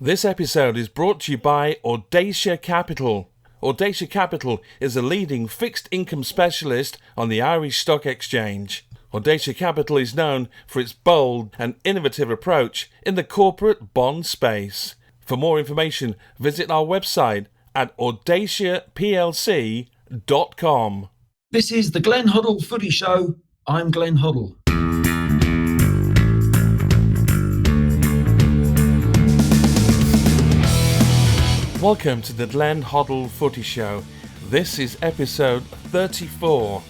This episode is brought to you by Audacia Capital. Audacia Capital is a leading fixed income specialist on the Irish Stock Exchange. Audacia Capital is known for its bold and innovative approach in the corporate bond space. For more information, visit our website at audaciaplc.com. This is the Glenn Hoddle Footy Show. I'm Glenn Hoddle. Welcome to the Glenn Hoddle Footy Show. This is episode 34.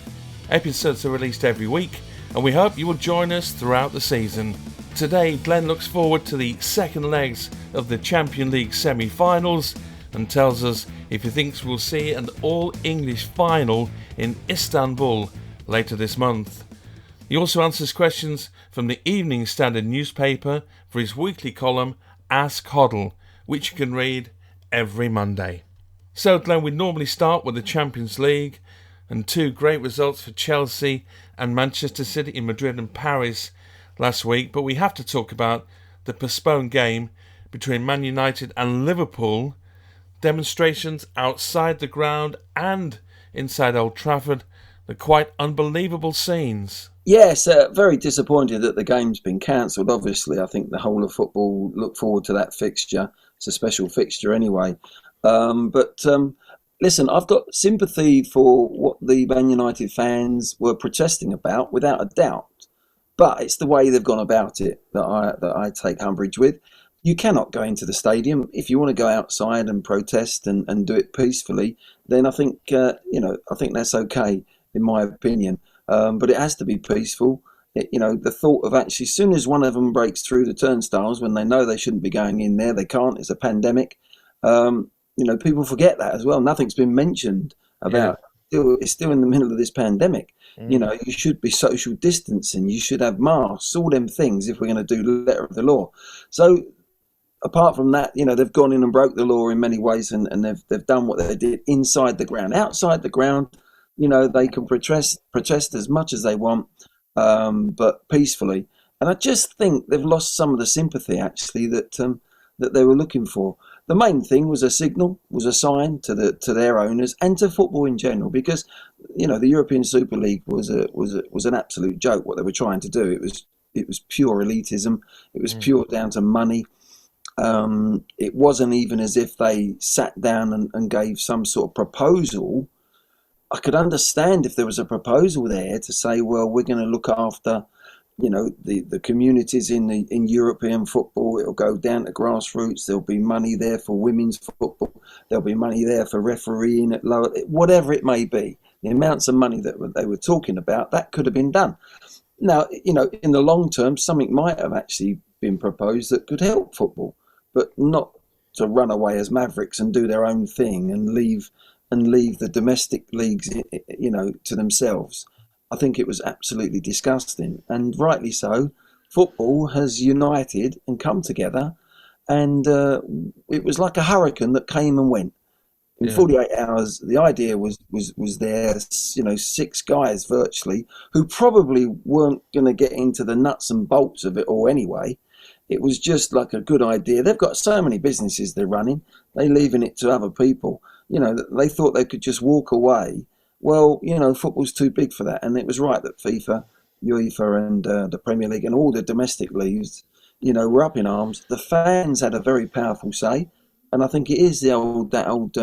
Episodes are released every week, and we hope you will join us throughout the season. Today, Glenn looks forward to the second legs of the Champions League semi-finals and tells us if he thinks we'll see an all-English final in Istanbul later this month. He also answers questions from the Evening Standard newspaper for his weekly column, Ask Hoddle, which you can read every Monday. So, Glenn, we normally start with the Champions League and two great results for Chelsea and Manchester City in Madrid and Paris last week, but we have to talk about the postponed game between Man United and Liverpool, demonstrations outside the ground and inside Old Trafford, the quite unbelievable scenes. Yes, very disappointed that the game's been cancelled. Obviously, I think the whole of football look forward to that fixture. It's a special fixture anyway. Listen, I've got sympathy for what the Man United fans were protesting about, without a doubt. But it's the way they've gone about it that I take umbrage with. You cannot go into the stadium. If you want to go outside and protest and do it peacefully, then I think I think that's okay, in my opinion. But it has to be peaceful. The thought of actually, as soon as one of them breaks through the turnstiles when they know they shouldn't be going in there, they can't. It's a pandemic. People forget that as well. Nothing's been mentioned about. It's still in the middle of this pandemic. You should be social distancing. You should have masks. All them things. If we're going to do letter of the law. So apart from that, they've gone in and broke the law in many ways, and they've done what they did inside the ground. Outside the ground, they can protest as much as they want. But peacefully, and I just think they've lost some of the sympathy actually that they were looking for. The main thing was a signal, was a sign to their owners and to football in general, because the European Super League was an absolute joke. What they were trying to do, it was pure elitism. It was pure down to money. It wasn't even as if they sat down and gave some sort of proposal. I could understand if there was a proposal there to say, well, we're going to look after, the communities in European football. It'll go down to grassroots. There'll be money there for women's football. There'll be money there for refereeing at lower, whatever it may be. The amounts of money that they were talking about, that could have been done. Now, in the long term, something might have actually been proposed that could help football, but not to run away as mavericks and do their own thing and leave the domestic leagues, to themselves. I think it was absolutely disgusting, and rightly so. Football has united and come together, and it was like a hurricane that came and went. In 48 hours, the idea was there, 6 guys virtually, who probably weren't going to get into the nuts and bolts of it all anyway. It was just like a good idea. They've got so many businesses they're running. They're leaving it to other people. They thought they could just walk away. Well, football's too big for that. And it was right that FIFA, UEFA and the Premier League and all the domestic leagues, were up in arms. The fans had a very powerful say. And I think it is that old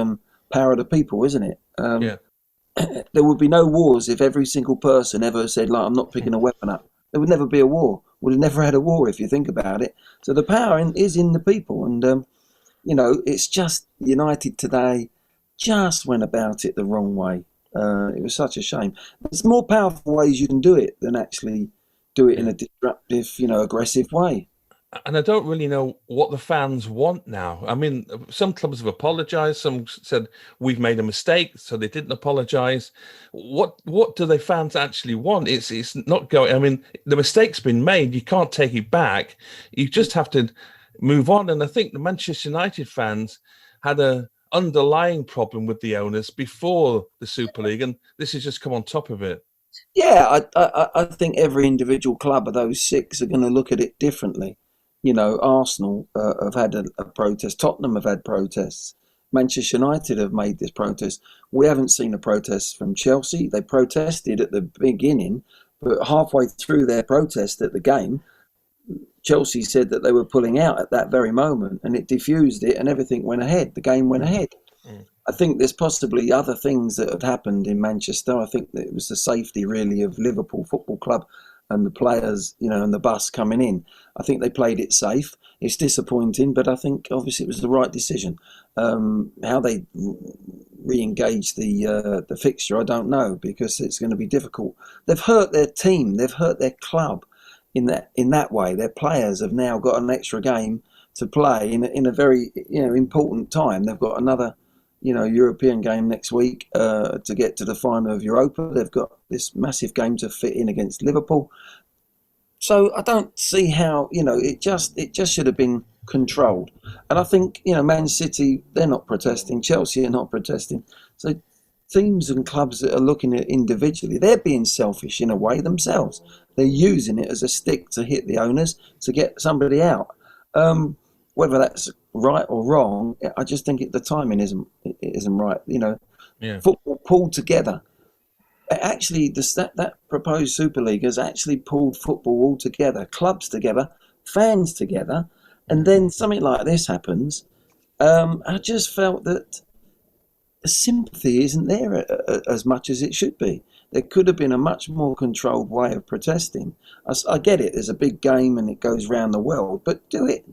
power of the people, isn't it? There would be no wars if every single person ever said, I'm not picking a weapon up. There would never be a war. We'd have never had a war if you think about it. So the power is in the people. And, it's just United today just went about it the wrong way. It was such a shame. There's more powerful ways you can do it than actually do it in a disruptive, aggressive way. And I don't really know what the fans want now. I mean, some clubs have apologised. Some said we've made a mistake, so they didn't apologise. What do the fans actually want? It's not going. I mean, the mistake's been made. You can't take it back. You just have to move on. And I think the Manchester United fans had a underlying problem with the owners before the Super League, and this has just come on top of it. Yeah, I think every individual club of those 6 are going to look at it differently. Arsenal have had a protest. Tottenham have had protests. Manchester United have made this protest. We haven't seen a protest from Chelsea. They protested at the beginning, but halfway through their protest at the game, Chelsea said that they were pulling out at that very moment, and it diffused it, and everything went ahead. The game went ahead. Mm. I think there's possibly other things that had happened in Manchester. I think that it was the safety, really, of Liverpool Football Club and the players, and the bus coming in. I think they played it safe. It's disappointing, but I think obviously it was the right decision. How they re-engage the fixture, I don't know, because it's going to be difficult. They've hurt their team. They've hurt their club in that way. Their players have now got an extra game to play in a very important time. They've got another European game next week to get to the final of Europa. They've got this massive game to fit in against Liverpool. So I don't see how it just should have been controlled. And I think Man City, they're not protesting. Chelsea are not protesting. So teams and clubs that are looking at it individually, they're being selfish in a way themselves. They're using it as a stick to hit the owners to get somebody out. Whether that's right or wrong, I just think the timing isn't right. Football pulled together. Actually, that proposed Super League has actually pulled football all together, clubs together, fans together, and then something like this happens. I just felt that the sympathy isn't there as much as it should be. There could have been a much more controlled way of protesting. I get it. There's a big game and it goes round the world, but do it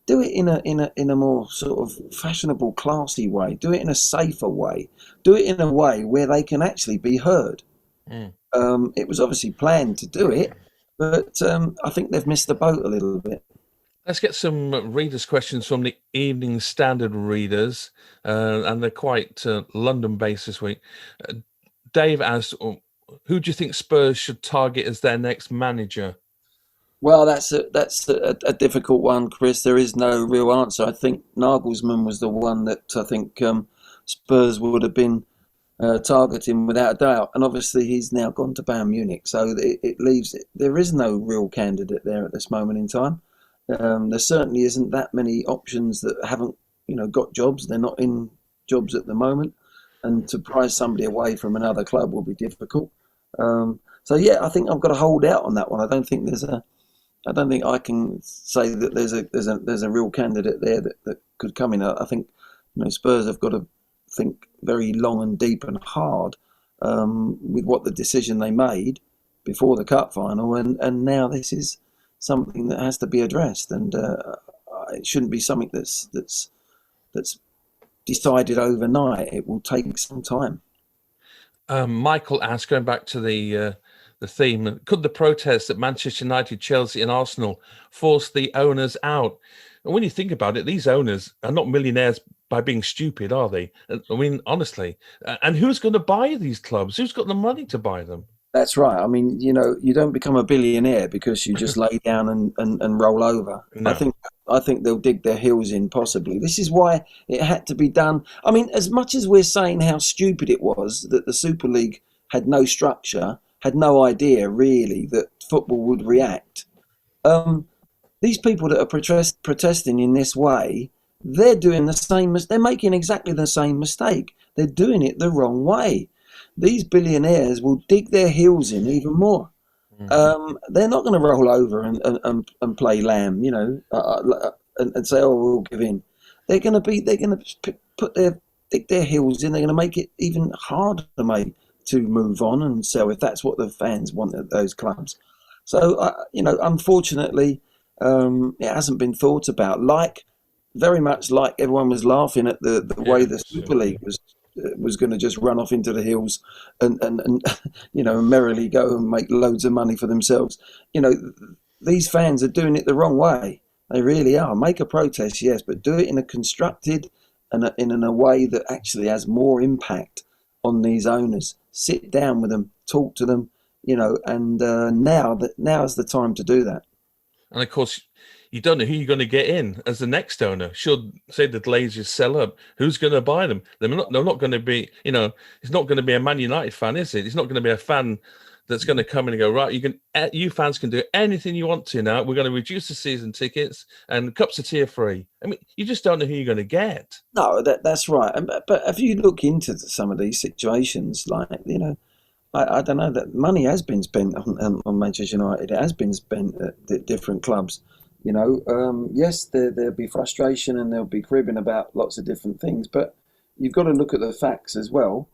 in a more sort of fashionable, classy way. Do it in a safer way. Do it in a way where they can actually be heard. It was obviously planned to do it, but I think they've missed the boat a little bit. Let's get some readers' questions from the Evening Standard readers, and they're quite London-based this week. Dave asks, who do you think Spurs should target as their next manager? Well, that's a difficult one, Chris. There is no real answer. I think Nagelsmann was the one that I think Spurs would have been targeting without a doubt. And obviously he's now gone to Bayern Munich, so it leaves there is no real candidate there at this moment in time. There certainly isn't that many options that haven't got jobs. They're not in jobs at the moment, and to prize somebody away from another club will be difficult. So yeah, I think I've got to hold out on that one. I don't think I can say that there's a real candidate there that could come in. I think Spurs have got to think very long and deep and hard with what the decision they made before the cup final, and now this is something that has to be addressed, and it shouldn't be something that's decided overnight. It will take some time. Michael asked, going back to the theme, could the protests at Manchester United, Chelsea and Arsenal force the owners out? And when you think about it, these owners are not millionaires by being stupid, are they? I mean, honestly. And who's going to buy these clubs? Who's got the money to buy them? That's right. I mean, you don't become a billionaire because you just lay down and roll over. No. I think they'll dig their heels in, possibly. This is why it had to be done. I mean, as much as we're saying how stupid it was that the Super League had no structure, had no idea really that football would react. These people that are protesting in this way, they're doing the same. They're making exactly the same mistake. They're doing it the wrong way. These billionaires will dig their heels in even more. They're not going to roll over and play lamb, and say, "Oh, we'll give in." They're going to dig their heels in. They're going to make it even harder, maybe, to move on and sell if that's what the fans want at those clubs. So, unfortunately, it hasn't been thought about. Very much like everyone was laughing at the way the Super League was going to just run off into the hills and merrily go and make loads of money for themselves. These fans are doing it the wrong way. They really are. Make a protest, yes, but do it in a constructed and in a way that actually has more impact on these owners. Sit down with them, talk to them, and now's the time to do that. And of course, you don't know who you're going to get in as the next owner. Should, say, the Glazers sell up, who's going to buy them? They're not going to be, it's not going to be a Man United fan, is it? It's not going to be a fan that's going to come in and go, right, you fans can do anything you want to now. We're going to reduce the season tickets and cups of tea are free. I mean, you just don't know who you're going to get. No, that's right. But if you look into some of these situations, like, I don't know, that money has been spent on Manchester United. It has been spent at different clubs. Yes, there'll be frustration and there'll be cribbing about lots of different things, but you've got to look at the facts as well.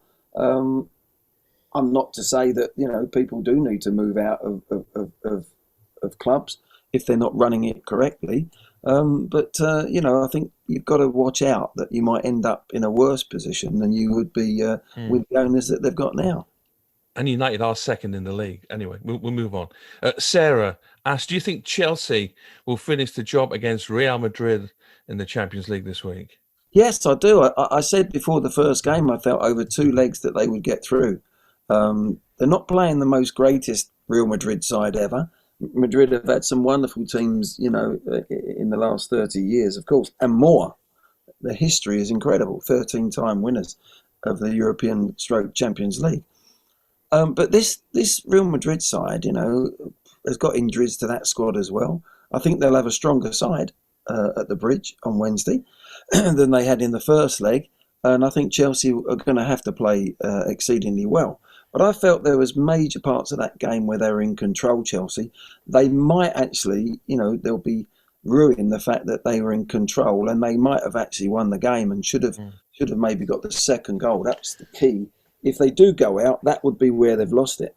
I'm not to say that people do need to move out of clubs if they're not running it correctly, but I think you've got to watch out that you might end up in a worse position than you would be with the owners that they've got now. And United are second in the league. Anyway, we'll move on. Sarah asked, do you think Chelsea will finish the job against Real Madrid in the Champions League this week? Yes, I do. I said before the first game I felt over 2 legs that they would get through. They're not playing the most greatest Real Madrid side ever. Madrid have had some wonderful teams, in the last 30 years, of course, and more. Their history is incredible. 13-time winners of the European Champions League. But this Real Madrid side, has got injuries to that squad as well. I think they'll have a stronger side at the Bridge on Wednesday than they had in the first leg. And I think Chelsea are going to have to play exceedingly well. But I felt there was major parts of that game where they were in control, Chelsea. They might actually, they'll be ruining the fact that they were in control, and they might have actually won the game and should have maybe got the second goal. That's the key. If they do go out, that would be where they've lost it.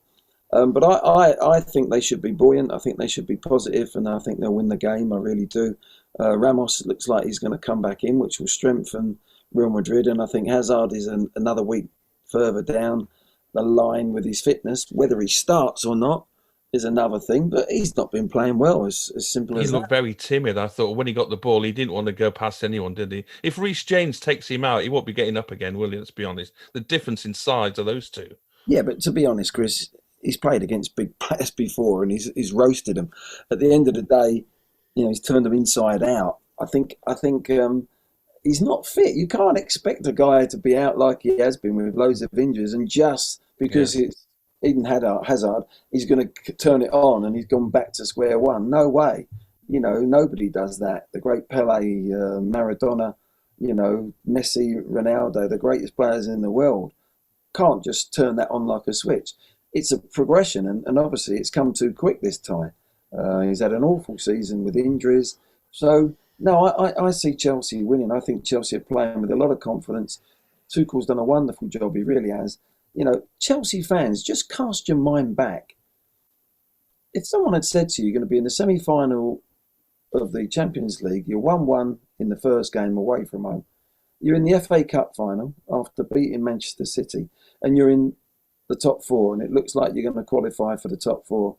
But I think they should be buoyant. I think they should be positive, and I think they'll win the game. I really do. Ramos looks like he's going to come back in, which will strengthen Real Madrid. And I think Hazard is another week further down the line with his fitness. Whether he starts or not is another thing, but he's not been playing well, as simple as that. He looked very timid. I thought when he got the ball, he didn't want to go past anyone, did he? If Reece James takes him out, he won't be getting up again, will he? Let's be honest. The difference in size of those two. Yeah, but to be honest, Chris, he's played against big players before and he's roasted them. At the end of the day, he's turned them inside out. I think he's not fit. You can't expect a guy to be out like he has been with loads of injuries, and just because it's Eden Hazard, he's going to turn it on and he's gone back to square one. No way. Nobody does that. The great Pele, Maradona, Messi, Ronaldo, the greatest players in the world, can't just turn that on like a switch. It's a progression, and obviously it's come too quick this time. He's had an awful season with injuries. So, no, I see Chelsea winning. I think Chelsea are playing with a lot of confidence. Tuchel's done a wonderful job, he really has. Chelsea fans, just cast your mind back. If someone had said to you, you're going to be in the semi-final of the Champions League, you're 1-1 in the first game away from home, you're in the FA Cup final after beating Manchester City, and you're in the top 4, and it looks like you're going to qualify for the top 4,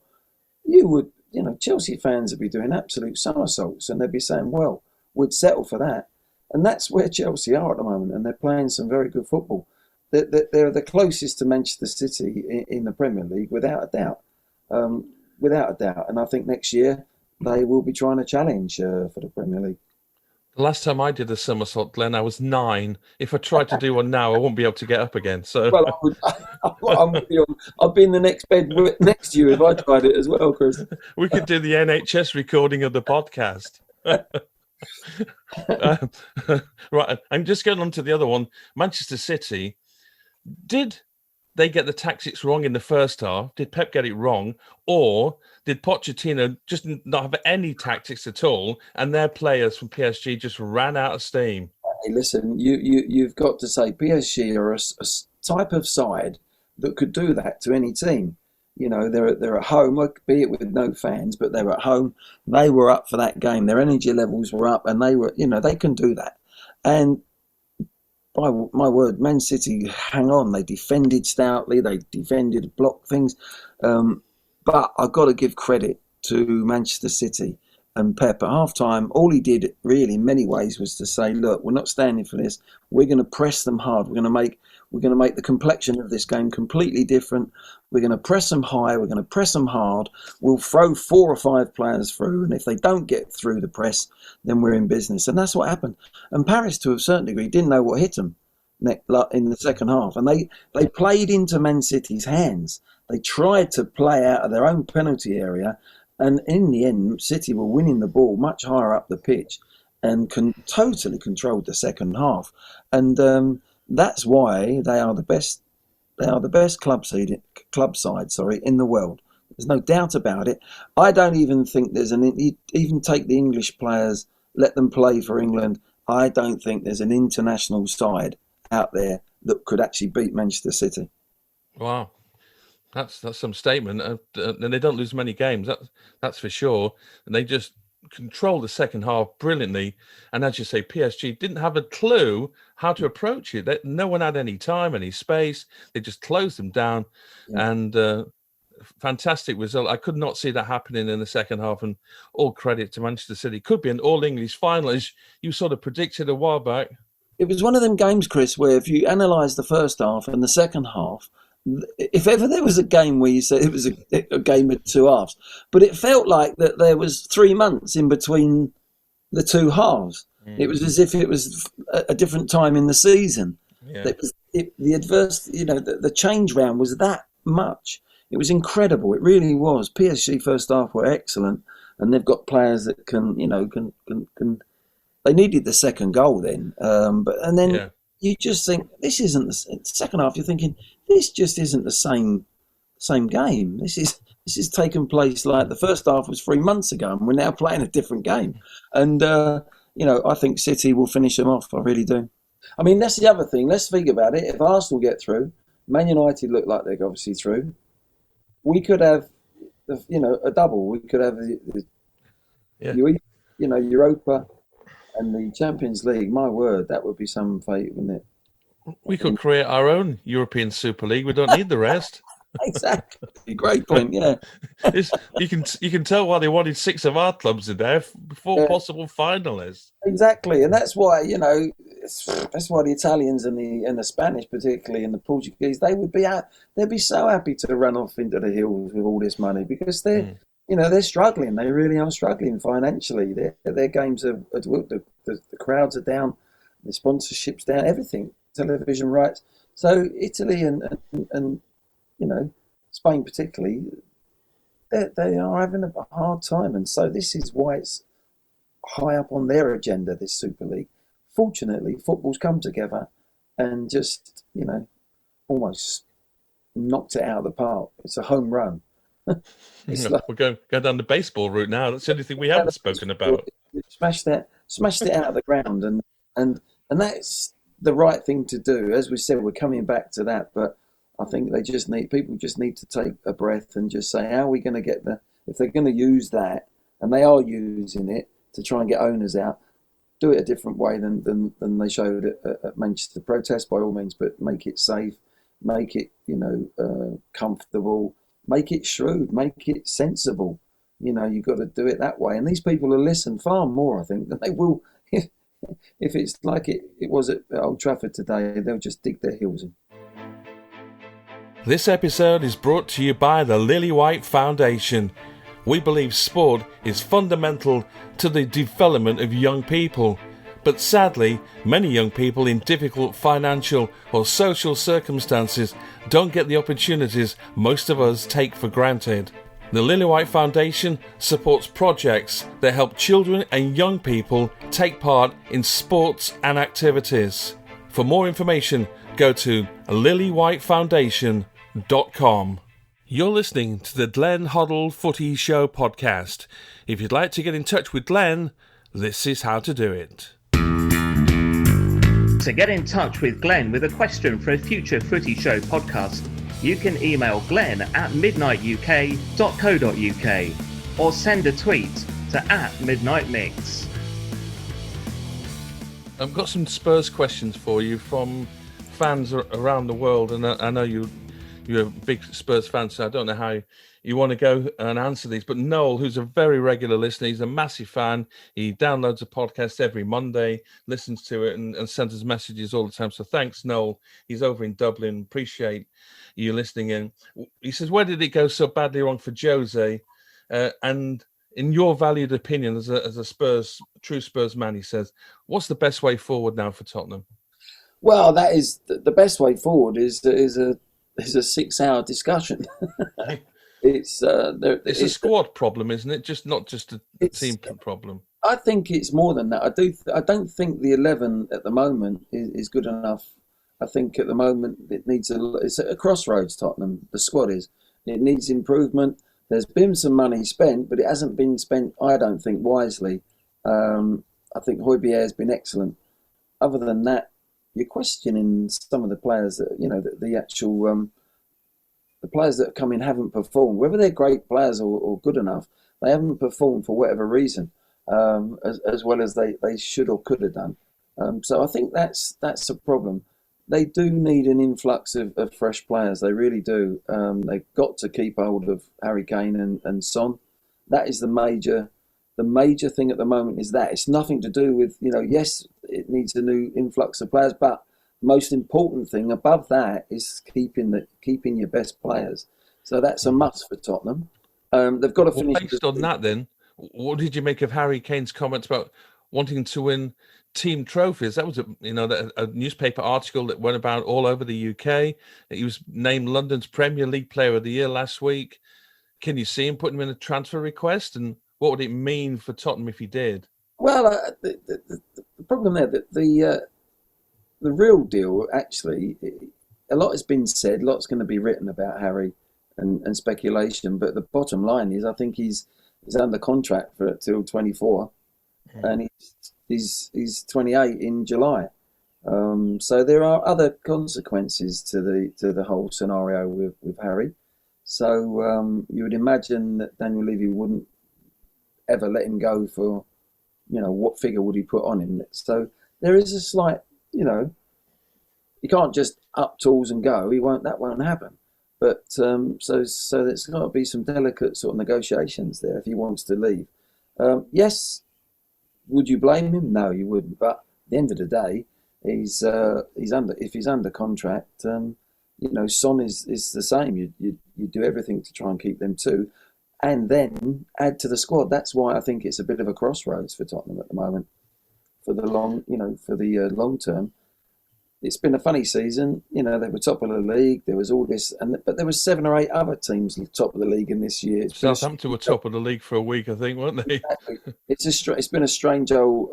you would, Chelsea fans would be doing absolute somersaults, and they'd be saying, well, we'd settle for that. And that's where Chelsea are at the moment, and they're playing some very good football. They're the closest to Manchester City in the Premier League, without a doubt. And I think next year they will be trying to challenge for the Premier League. The last time I did a somersault, Glenn, I was 9. If I tried to do one now, I won't be able to get up again. So, I'd be in the next bed next to you if I tried it as well, Chris. We could do the NHS recording of the podcast. Right, I'm just going on to the other one. Manchester City. Did they get the tactics wrong in the first half? Did Pep get it wrong? Or did Pochettino just not have any tactics at all, and their players from PSG just ran out of steam? Hey, listen, you've got to say PSG are a type of side that could do that to any team. They're at home, be it with no fans, but they're at home. They were up for that game. Their energy levels were up, and they were, they can do that. And by my word, Man City hang on. They defended stoutly. They defended, blocked things. But I've got to give credit to Manchester City and Pep. At half-time, all he did really in many ways was to say, look, we're not standing for this. We're going to press them hard. We're going to make the complexion of this game completely different. We're going to press them high. We're going to press them hard. We'll throw 4 or 5 players through, and if they don't get through the press, then we're in business. And that's what happened. And Paris, to a certain degree, didn't know what hit them in the second half. And they played into Man City's hands. They tried to play out of their own penalty area, and in the end, City were winning the ball much higher up the pitch and totally controlled the second half. And that's why they are the best. They are the best club side, in the world. There's no doubt about it. I don't even think there's even take the English players, let them play for England. I don't think there's an international side out there that could actually beat Manchester City. Wow, that's some statement. And they don't lose many games. That's for sure. And they just control the second half brilliantly. And as you say, PSG didn't have a clue how to approach it. No one had any time, any space. They just closed them down. Yeah. And fantastic result. I could not see that happening in the second half. And all credit to Manchester City. Could be an all-English final, as you sort of predicted a while back. It was one of them games, Chris, where if you analyse the first half and the second half, if ever there was a game where you said it was a game of two halves, but it felt like that there was 3 months in between the two halves. It was as if it was a different time in the season. Yeah. The change round was that much. It was incredible. It really was. PSG first half were excellent, and they've got players that can. They needed the second goal then, you just think this isn't the second half. You're thinking this just isn't the same game. This is taking place like the first half was 3 months ago, and we're now playing a different game. And I think City will finish them off. I really do. I mean, that's the other thing. Let's think about it. If Arsenal get through, Man United look like they're obviously through. We could have, a double. We could have Europa and the Champions League. My word, that would be some fate, wouldn't it? We could create our own European Super League. We don't need the rest. Exactly. Great point. Yeah. You can tell why they wanted 6 of our clubs in there before possible finalists. Exactly, and that's why that's why the Italians and the Spanish, particularly, and the Portuguese, they'd be so happy to run off into the hills with all this money, because they're struggling. They really are struggling financially. Their games are the crowds are down, the sponsorships down, everything, television rights. So Italy and Spain particularly, they are having a hard time, and so this is why it's high up on their agenda, this Super League. Fortunately, football's come together and just almost knocked it out of the park. It's a home run. We're going down the baseball route now. That's the only thing we haven't spoken about. Smashed it out of the ground, and that's the right thing to do. As we said, we're coming back to that, but I think people just need to take a breath and just say, how are we going to get if they're going to use that, and they are using it to try and get owners out, do it a different way than they showed at Manchester. Protest by all means, but make it safe, make it comfortable, make it shrewd, make it sensible. You've got to do it that way, and these people will listen far more, I think, than they will if it's like it was at Old Trafford today. They'll just dig their heels in. This episode is brought to you by the Lily White Foundation. We believe sport is fundamental to the development of young people, but sadly, many young people in difficult financial or social circumstances don't get the opportunities most of us take for granted. The Lily White Foundation supports projects that help children and young people take part in sports and activities. For more information, go to lilywhitefoundation.com. You're listening to the Glenn Hoddle Footy Show podcast. If you'd like to get in touch with Glenn, this is how to do it. To get in touch with Glenn with a question for a future Footy Show podcast, you can email glenn@midnightuk.co.uk or send a tweet to @midnightmix. I've got some Spurs questions for you from fans around the world, and I know you're a big Spurs fan, so I don't know how you want to go and answer these. But Noel, who's a very regular listener, he's a massive fan. He downloads a podcast every Monday, listens to it, and sends us messages all the time. So thanks, Noel. He's over in Dublin. Appreciate you listening in. He says, where did it go so badly wrong for Jose? And in your valued opinion, as a true Spurs man, he says, what's the best way forward now for Tottenham? Well, that is the best way forward is a there's a 6-hour discussion. It's it's a squad problem, isn't it? Not just a team problem. I think it's more than that. I don't think the 11 at the moment is good enough. I think at the moment it's at a crossroads. Tottenham, the squad is. It needs improvement. There's been some money spent, but it hasn't been spent, I don't think, wisely. I think Højbjerg has been excellent. Other than that, you're questioning some of the players that, the actual the players that have come in haven't performed. Whether they're great players or good enough, they haven't performed for whatever reason, as well as they should or could have done. So I think that's a problem. They do need an influx of fresh players. They really do. They've got to keep hold of Harry Kane and Son. That is the major thing at the moment. Is that it's nothing to do with yes, it needs a new influx of players, but the most important thing above that is keeping your best players. So that's a must for Tottenham. They've got to finish. Based on that, then, what did you make of Harry Kane's comments about wanting to win team trophies? That was a newspaper article that went about all over the UK. He was named London's Premier League Player of the Year last week. Can you see him putting him in a transfer request? And what would it mean for Tottenham if he did? Well, the problem there, that the real deal, actually, a lot has been said, lots going to be written about Harry and speculation, but the bottom line is I think he's under contract for till 24, and he's 28 in July. So there are other consequences to the whole scenario with Harry. So you would imagine that Daniel Levy wouldn't ever let him go for, what figure would he put on him? So there is a slight, you can't just up tools and go. That won't happen. But so there's got to be some delicate sort of negotiations there if he wants to leave. Yes, would you blame him? No, you wouldn't. But at the end of the day, if he's under contract, Son is the same. You do everything to try and keep them too, and then add to the squad. That's why I think it's a bit of a crossroads for Tottenham at the moment. For the long term, it's been a funny season. They were top of the league. There was all this, but there was 7 or 8 other teams top of the league in this year. Southampton were top of the league for a week, I think, weren't they? Exactly. It's been a strange old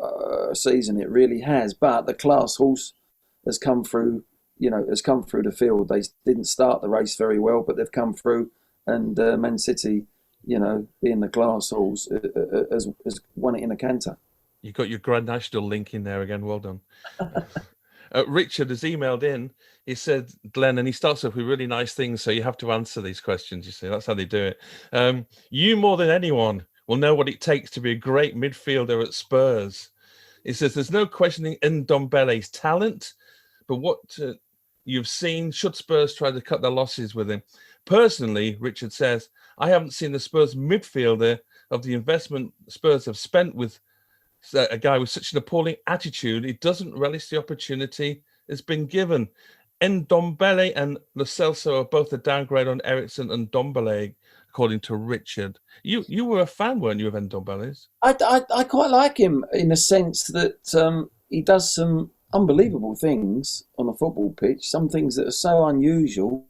season. It really has. But the class horse has come through. Has come through the field. They didn't start the race very well, but they've come through. And Man City, being the class horse, has won it in a canter. You got your Grand National link in there again. Well done. Richard has emailed in. He said, Glenn, and he starts off with really nice things, so you have to answer these questions. You see, that's how they do it. You more than anyone will know what it takes to be a great midfielder at Spurs. He says, there's no questioning Ndombele's talent, but what you've seen, should Spurs try to cut their losses with him? Personally, Richard says, I haven't seen the Spurs midfielder of the investment Spurs have spent with a guy with such an appalling attitude. He doesn't relish the opportunity that's been given. Ndombele and Lo Celso are both a downgrade on Eriksen and Ndombele, according to Richard. You were a fan, weren't you, of Ndombele's? I quite like him in the sense that he does some unbelievable things on a football pitch, some things that are so unusual,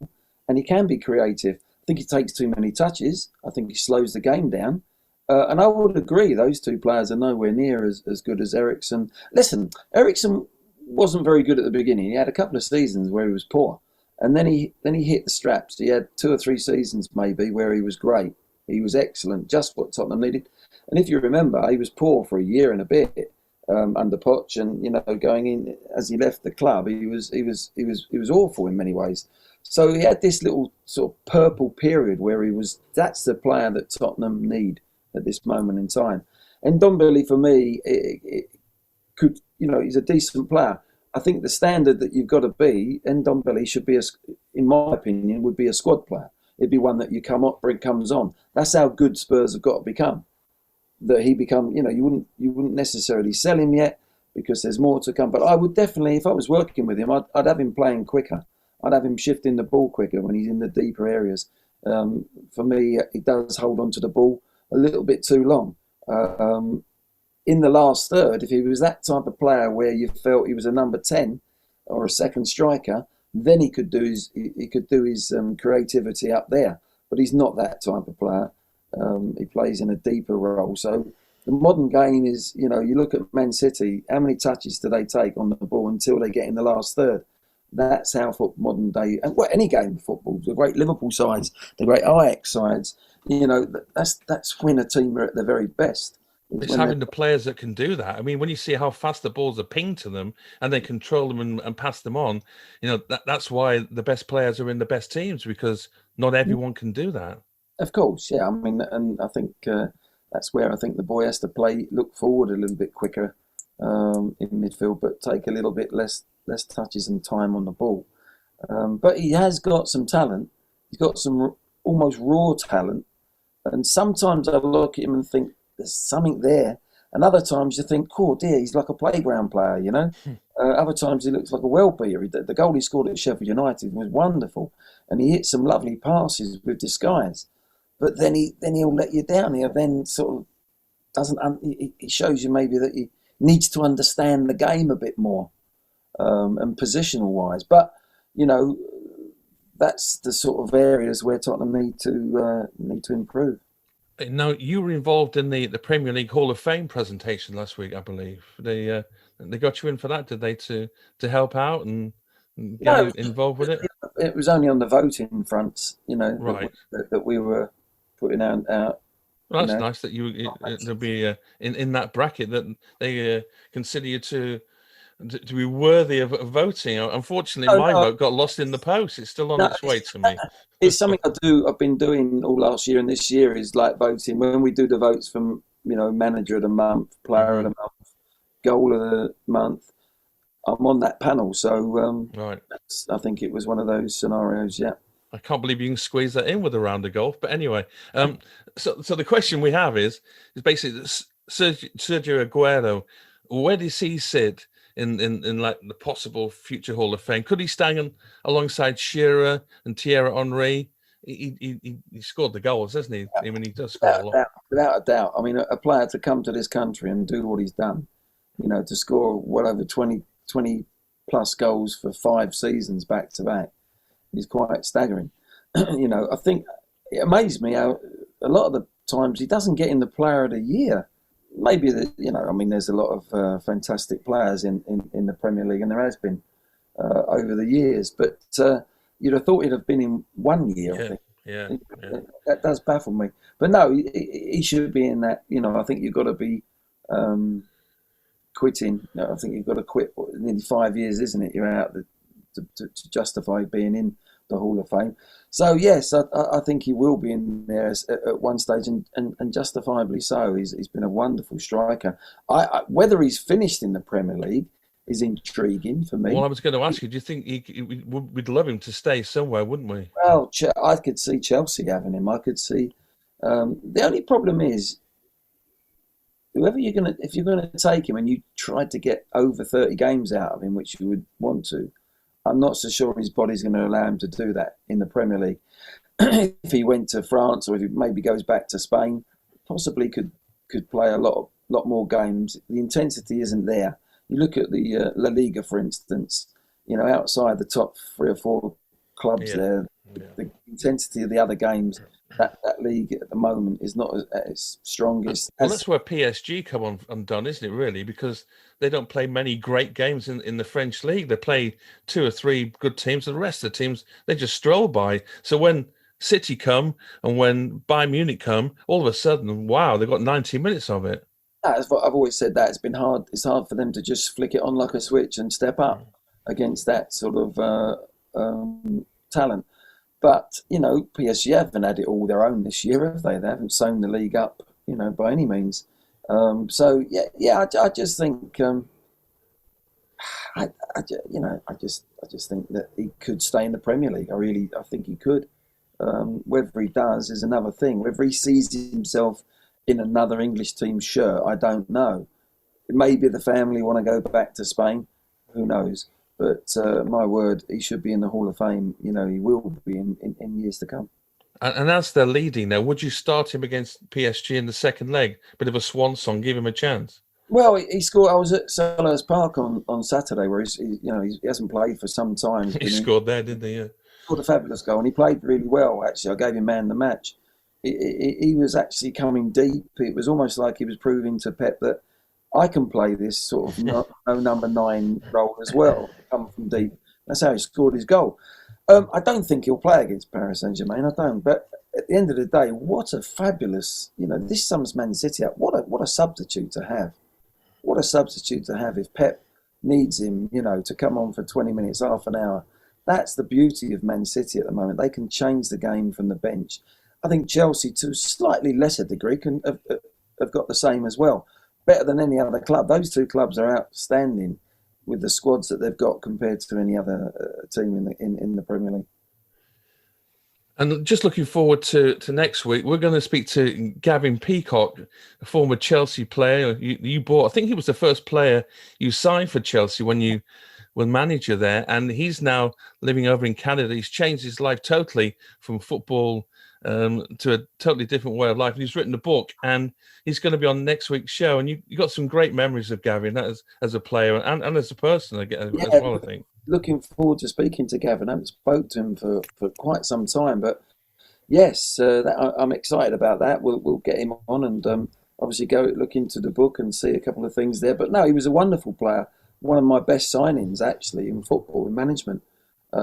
and he can be creative. I think he takes too many touches. I think he slows the game down. And I would agree, those two players are nowhere near as good as Eriksen. Listen, Eriksen wasn't very good at the beginning. He had a couple of seasons where he was poor. And then he hit the straps. He had 2 or 3 seasons maybe where he was great. He was excellent, just what Tottenham needed. And if you remember, he was poor for a year and a bit under Poch, and going in as he left the club, he was awful in many ways. So he had this little sort of purple period where that's the player that Tottenham need at this moment in time. And Ndombele, for me, he's a decent player. I think the standard that you've got to be, Ndombele should be, in my opinion, would be a squad player. It'd be one that you comes on. That's how good Spurs have got to become. That he become, you wouldn't necessarily sell him yet because there's more to come. But I would definitely, if I was working with him, I'd have him playing quicker. I'd have him shifting the ball quicker when he's in the deeper areas. For me, he does hold on to the ball a little bit too long. In the last third, if he was that type of player where you felt he was a number 10 or a second striker, then he could do his creativity up there. But he's not that type of player. He plays in a deeper role. So the modern game is, you look at Man City, how many touches do they take on the ball until they get in the last third? That's how modern day, and any game of football, the great Liverpool sides, the great Ajax sides, that's when a team are at their very best. It's having the players that can do that. I mean, when you see how fast the balls are pinged to them and they control them and pass them on, that's why the best players are in the best teams, because not everyone can do that. Of course, yeah. I mean, and I think that's where I think the boy has to look forward a little bit quicker in midfield, but take a little bit less touches and time on the ball. But he has got some talent. He's got some almost raw talent. And sometimes I look at him and think there's something there. And other times you think, oh dear, he's like a playground player, Other times he looks like a well-beater. The goal he scored at Sheffield United was wonderful. And he hit some lovely passes with disguise. But then he'll let you down. He then sort of doesn't. He shows you maybe that he needs to understand the game a bit more, and positional wise. But that's the sort of areas where Tottenham need to improve. Now, you were involved in the Premier League Hall of Fame presentation last week, I believe. They got you in for that, did they, to help out and get you involved with it? It was only on the voting fronts, right, that we were putting out. Well, that's nice that there'll be in that bracket that they consider you to be worthy of voting. Unfortunately, my vote got lost in the post. It's still on its way to me. It's something I've been doing all last year and this year is like voting. When we do the votes from manager of the month, player of the month, goal of the month, I'm on that panel. So right, I think it was one of those scenarios. Yeah. I can't believe you can squeeze that in with a round of golf. But anyway, so the question we have is basically Sergio Aguero. Where does he sit in like the possible future Hall of Fame? Could he stand alongside Shearer and Thierry Henry? He scored the goals, hasn't he? I mean, he does score a lot. Without a doubt. I mean, a player to come to this country and do what he's done, to score well over 20 plus goals for 5 seasons back to back is quite staggering. I think it amazed me how a lot of the times he doesn't get in the Player of the Year. Maybe there's a lot of fantastic players in the Premier League, and there has been over the years. But you'd have thought he'd have been in one year. I think. Yeah. That does baffle me. But no, he should be in that. I think you've got to be quitting. I think you've got to quit. Nearly 5 years, isn't it? You're out to justify being in the Hall of Fame. So yes, I think he will be in there at one stage, and justifiably so. He's been a wonderful striker. Whether he's finished in the Premier League is intriguing for me. Well, I was going to ask you, do you think we'd love him to stay somewhere, wouldn't we? Well, I could see Chelsea having him. I could see. The only problem is, if you're gonna take him and you tried to get over 30 games out of him, which you would want to, I'm not so sure his body's going to allow him to do that in the Premier League. If he went to France, or if he maybe goes back to Spain, possibly could play a lot more games. The intensity isn't there. You look at the La Liga, for instance. Outside the top 3 or 4 clubs there, the intensity of the other games. That league at the moment is not as strongest. Well, that's where PSG come undone, isn't it, really? Because they don't play many great games in the French league. They play 2 or 3 good teams, and the rest of the teams, they just stroll by. So when City come and when Bayern Munich come, all of a sudden, wow, they've got 90 minutes of it. That's what I've always said, that it's been hard. It's hard for them to just flick it on like a switch and step up against that sort of talent. But, PSG haven't had it all their own this year, have they? They haven't sewn the league up, by any means. I just think, I just think that he could stay in the Premier League. I think he could. Whether he does is another thing. Whether he sees himself in another English team's shirt, I don't know. Maybe the family want to go back to Spain. Who knows? But my word, he should be in the Hall of Fame. He will be in years to come. And as they're leading now, would you start him against PSG in the second leg? Bit of a swan song, give him a chance. Well, he scored. I was at Selhurst Park on Saturday, where he hasn't played for some time. He scored there, didn't he? Yeah. Scored a fabulous goal, and he played really well. Actually, I gave him man of the match. He was actually coming deep. It was almost like he was proving to Pep that I can play this sort of no number 9 role as well. Come from deep. That's how he scored his goal. I don't think he'll play against Paris Saint-Germain. I don't. But at the end of the day, what a fabulous, this sums Man City up. What a substitute to have. What a substitute to have if Pep needs him, to come on for 20 minutes, half an hour. That's the beauty of Man City at the moment. They can change the game from the bench. I think Chelsea, to a slightly lesser degree, have got the same as well. Better than any other club. Those two clubs are outstanding with the squads that they've got compared to any other team in the Premier League. And just looking forward to next week, we're going to speak to Gavin Peacock, a former Chelsea player you bought. I think he was the first player you signed for Chelsea when you were manager there, and he's now living over in Canada. He's changed his life totally from football to a totally different way of life. And he's written a book, and he's going to be on next week's show. And you got some great memories of Gavin as a player and as a person as well, I think. Looking forward to speaking to Gavin. I haven't spoken to him for quite some time, but yes, I'm excited about that. We'll get him on and obviously go look into the book and see a couple of things there. But no, he was a wonderful player. One of my best signings, actually, in football, in management. He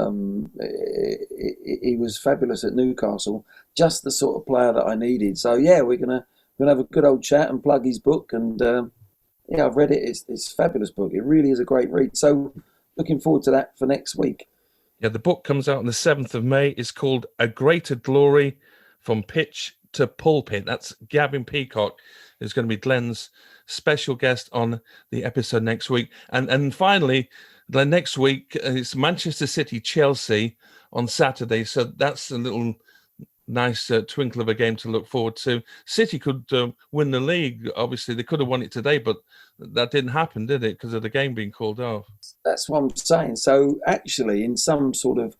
was fabulous at Newcastle, just the sort of player that I needed. So yeah, we're gonna have a good old chat and plug his book. And I've read it. It's a fabulous book. It really is a great read. So looking forward to that for next week. Yeah, the book comes out on the 7th of May. It's called A Greater Glory, From Pitch to Pulpit. That's Gavin Peacock, who's going to be Glenn's special guest on the episode next week. And finally, the next week, it's Manchester City, Chelsea on Saturday. So that's a little nice twinkle of a game to look forward to. City could win the league. Obviously, they could have won it today, but that didn't happen, did it? Because of the game being called off. That's what I'm saying. So actually, in some sort of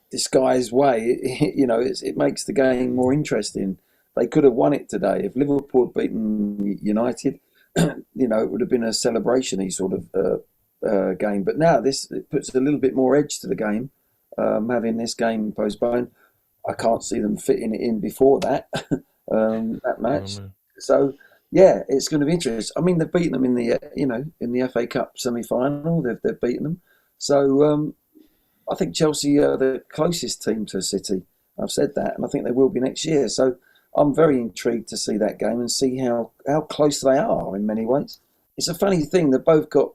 disguised way, it makes the game more interesting. They could have won it today. If Liverpool had beaten United, it would have been a celebration-y sort of game. But now it puts a little bit more edge to the game, having this game postponed. I can't see them fitting it in before that match. Oh, so yeah, it's going to be interesting. I mean, they've beaten them in the FA Cup semi-final. They've beaten them. So I think Chelsea are the closest team to City. I've said that, and I think they will be next year. So I'm very intrigued to see that game and see how close they are in many ways. It's a funny thing. They've both got.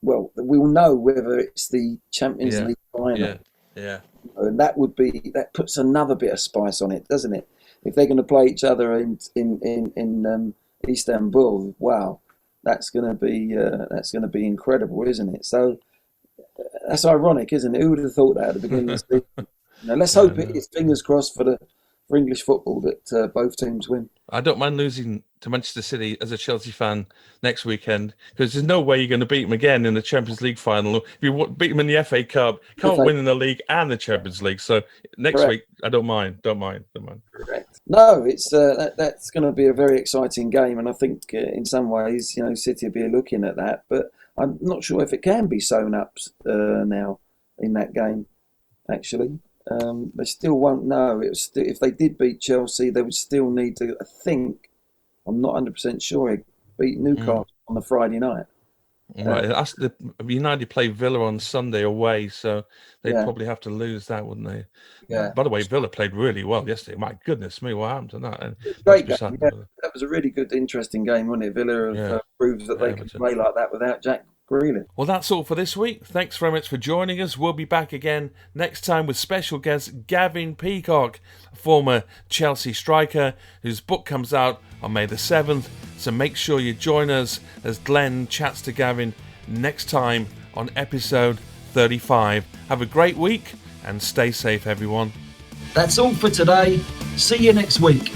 Well, we'll know whether it's the Champions League final. Yeah. And that puts another bit of spice on it, doesn't it? If they're going to play each other in Istanbul, wow, that's going to be incredible, isn't it? So that's ironic, isn't it? Who would have thought that at the beginning of the season? Let's hope it's fingers crossed for English football that both teams win. I don't mind losing to Manchester City as a Chelsea fan next weekend, because there's no way you're going to beat them again in the Champions League final. If you beat them in the FA Cup, can't win in the league and the Champions League. So next week, I don't mind. Correct. No, it's that's going to be a very exciting game, and I think in some ways, City will be looking at that, but I'm not sure if it can be sewn up now in that game. Actually, they still won't know. If they did beat Chelsea, they would still need to. I think, I'm not 100% sure, beat Newcastle on the Friday night. Right. United play Villa on Sunday away, so they'd probably have to lose that, wouldn't they? Yeah. By the way, Villa played really well yesterday. My goodness me, what happened to that? And great game. Yeah, that was a really good, interesting game, wasn't it? Villa proves that they can play like that without Jack Grealish. Well, that's all for this week. Thanks very much for joining us. We'll be back again next time with special guest Gavin Peacock, a former Chelsea striker whose book comes out on May the 7th. So make sure you join us as Glenn chats to Gavin next time on episode 35. Have a great week and stay safe, everyone. That's all for today. See you next week.